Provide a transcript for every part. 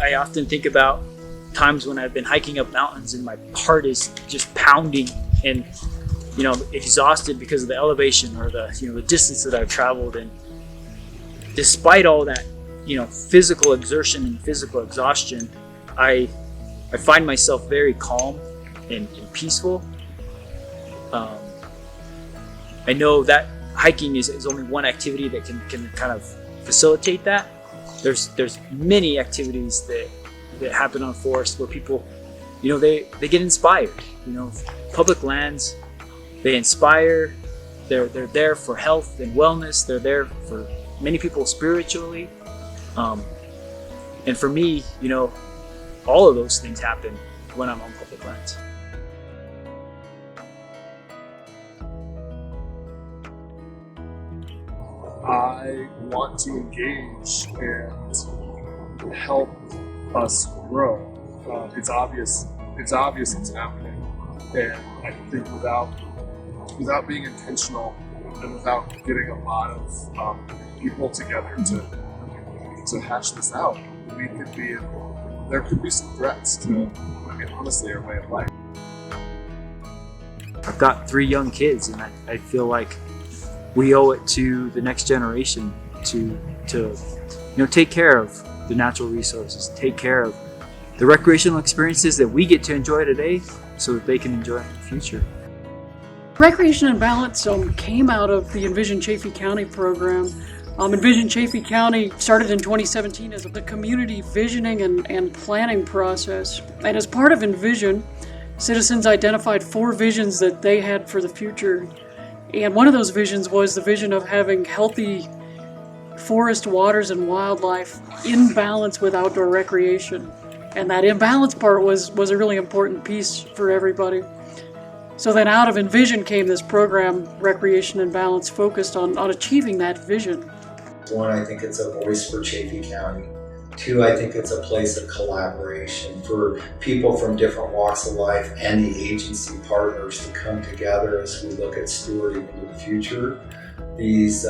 I often think about times when I've been hiking up mountains and my heart is just pounding and exhausted because of the elevation or the distance that I've traveled. And despite all that physical exertion and physical exhaustion, I find myself very calm and peaceful. I know that hiking is only one activity that can kind of facilitate that. There's many activities that happen on forest where people, they get inspired. Public lands, they inspire. They're there for health and wellness. They're there for many people spiritually. And for me, all of those things happen when I'm on public lands. I want to engage and help us grow. It's obvious it's happening, and I think without being intentional and without getting a lot of people together to hash this out, there could be some threats to, honestly, our way of life. I've got 3 young kids, and I feel like we owe it to the next generation to take care of the natural resources, take care of the recreational experiences that we get to enjoy today so that they can enjoy in the future. Recreation and Balance came out of the Envision Chaffee County program. Envision Chaffee County started in 2017 as a community visioning and planning process. And as part of Envision, citizens identified 4 visions that they had for the future. And one of those visions was the vision of having healthy forest, waters, and wildlife in balance with outdoor recreation. And that imbalance part was a really important piece for everybody. So then out of Envision came this program, Recreation and Balance, focused on achieving that vision. 1, I think it's a voice for Chaffee County. 2, I think it's a place of collaboration for people from different walks of life and the agency partners to come together as we look at stewarding into the future these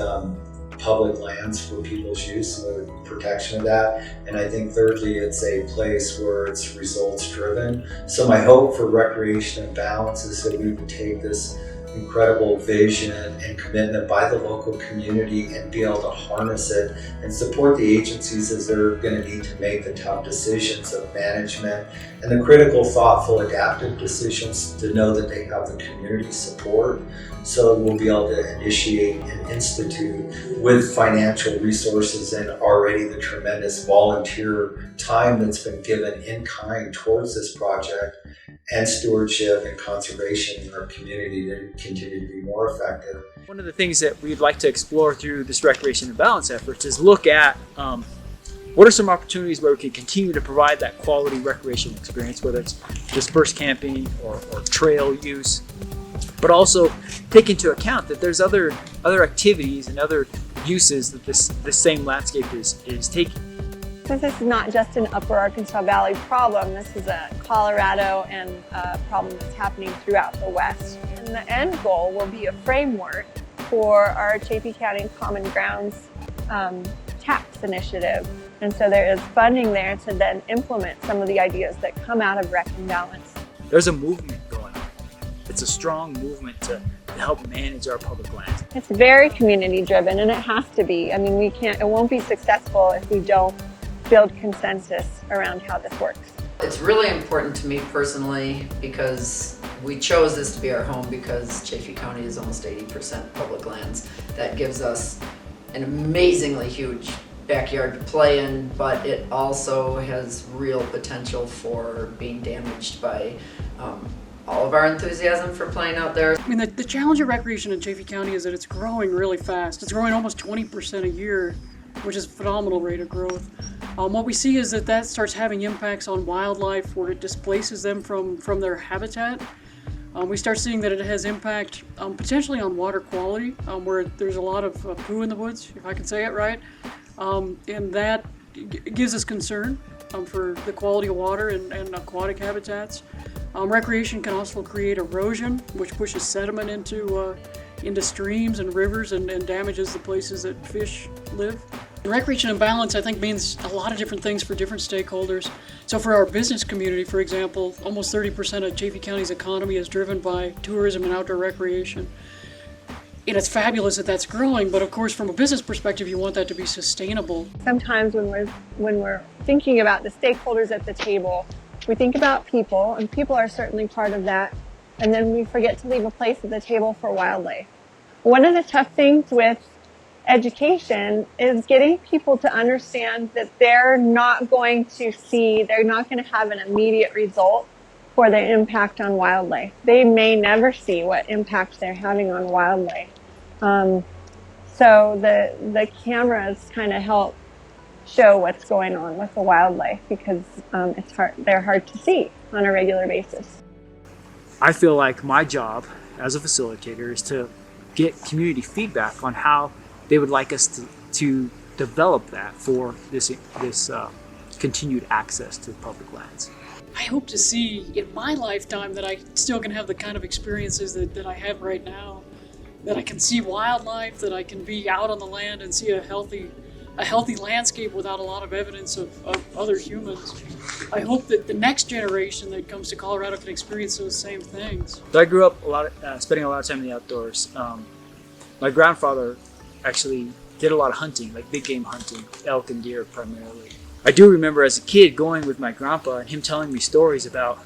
public lands for people's use and the protection of that. And I think thirdly, it's a place where it's results driven. So my hope for Recreation and Balance is that we can take this incredible vision and commitment by the local community and be able to harness it and support the agencies as they're going to need to make the tough decisions of management and the critical, thoughtful, adaptive decisions to know that they have the community support. So we'll be able to initiate and institute with financial resources and already the tremendous volunteer time that's been given in kind towards this project and stewardship and conservation in our community to continue to be more effective. One of the things that we'd like to explore through this Recreation and Balance efforts is look at what are some opportunities where we can continue to provide that quality recreation experience, whether it's dispersed camping or trail use, but also take into account that there's other activities and other uses that this same landscape is taking. Since this is not just an Upper Arkansas Valley problem, this is a Colorado and a problem that's happening throughout the West. And the end goal will be a framework for our Chaffee County Common Grounds TAPS initiative. And so there is funding there to then implement some of the ideas that come out of Rec and Balance. There's a movement going on. It's a strong movement to help manage our public lands. It's very community driven, and it has to be. I mean, it won't be successful if we don't build consensus around how this works. It's really important to me personally because we chose this to be our home because Chaffee County is almost 80% public lands. That gives us an amazingly huge backyard to play in, but it also has real potential for being damaged by all of our enthusiasm for playing out there. I mean, the challenge of recreation in Chaffee County is that it's growing really fast. It's growing almost 20% a year, which is a phenomenal rate of growth. What we see is that starts having impacts on wildlife where it displaces them from their habitat. We start seeing that it has impact potentially on water quality, where there's a lot of poo in the woods, if I can say it right. And that gives us concern for the quality of water and aquatic habitats. Recreation can also create erosion, which pushes sediment into streams and rivers and damages the places that fish live. Recreation and balance, I think, means a lot of different things for different stakeholders. So for our business community, for example, almost 30% of Chaffey County's economy is driven by tourism and outdoor recreation. And it's fabulous that that's growing, but of course, from a business perspective, you want that to be sustainable. Sometimes when we're thinking about the stakeholders at the table, we think about people, and people are certainly part of that, and then we forget to leave a place at the table for wildlife. One of the tough things with education is getting people to understand that they're not going to have an immediate result for their impact on wildlife. They may never see what impact they're having on wildlife. So the cameras kind of help show what's going on with the wildlife because they're hard to see on a regular basis. I feel like my job as a facilitator is to get community feedback on how they would like us to develop that for this continued access to public lands. I hope to see in my lifetime that I still can have the kind of experiences that I have right now, that I can see wildlife, that I can be out on the land and see a healthy landscape without a lot of evidence of other humans. I hope that the next generation that comes to Colorado can experience those same things. So I grew up spending a lot of time in the outdoors. My grandfather actually did a lot of hunting, like big game hunting, elk and deer primarily. I do remember as a kid going with my grandpa and him telling me stories about,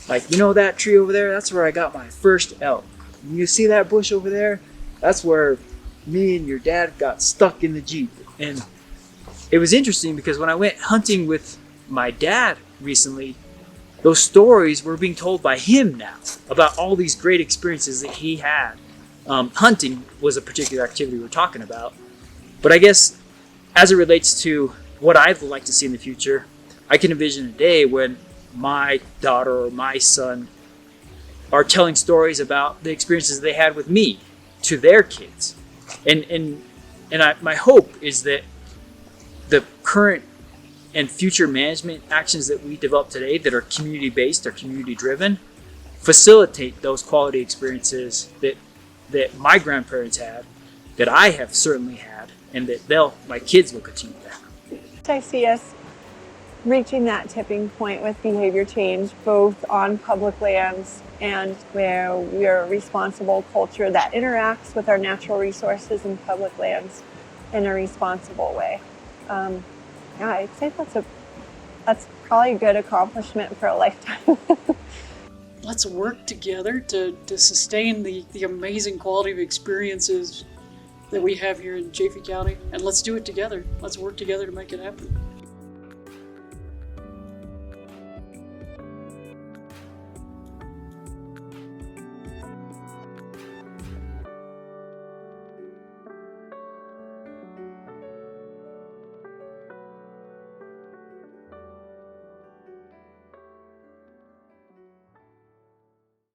like, you know that tree over there? That's where I got my first elk. You see that bush over there? That's where me and your dad got stuck in the Jeep. And it was interesting because when I went hunting with my dad recently, those stories were being told by him now about all these great experiences that he had. Hunting was a particular activity we're talking about. But I guess as it relates to what I'd like to see in the future, I can envision a day when my daughter or my son are telling stories about the experiences they had with me to their kids. My hope is that the current and future management actions that we develop today that are community-based or community-driven facilitate those quality experiences that my grandparents had, that I have certainly had, and that my kids will continue to have. I see us reaching that tipping point with behavior change, both on public lands and where we are a responsible culture that interacts with our natural resources and public lands in a responsible way. I'd say that's probably a good accomplishment for a lifetime. Let's work together to sustain the amazing quality of experiences that we have here in Chaffey County, and let's do it together. Let's work together to make it happen.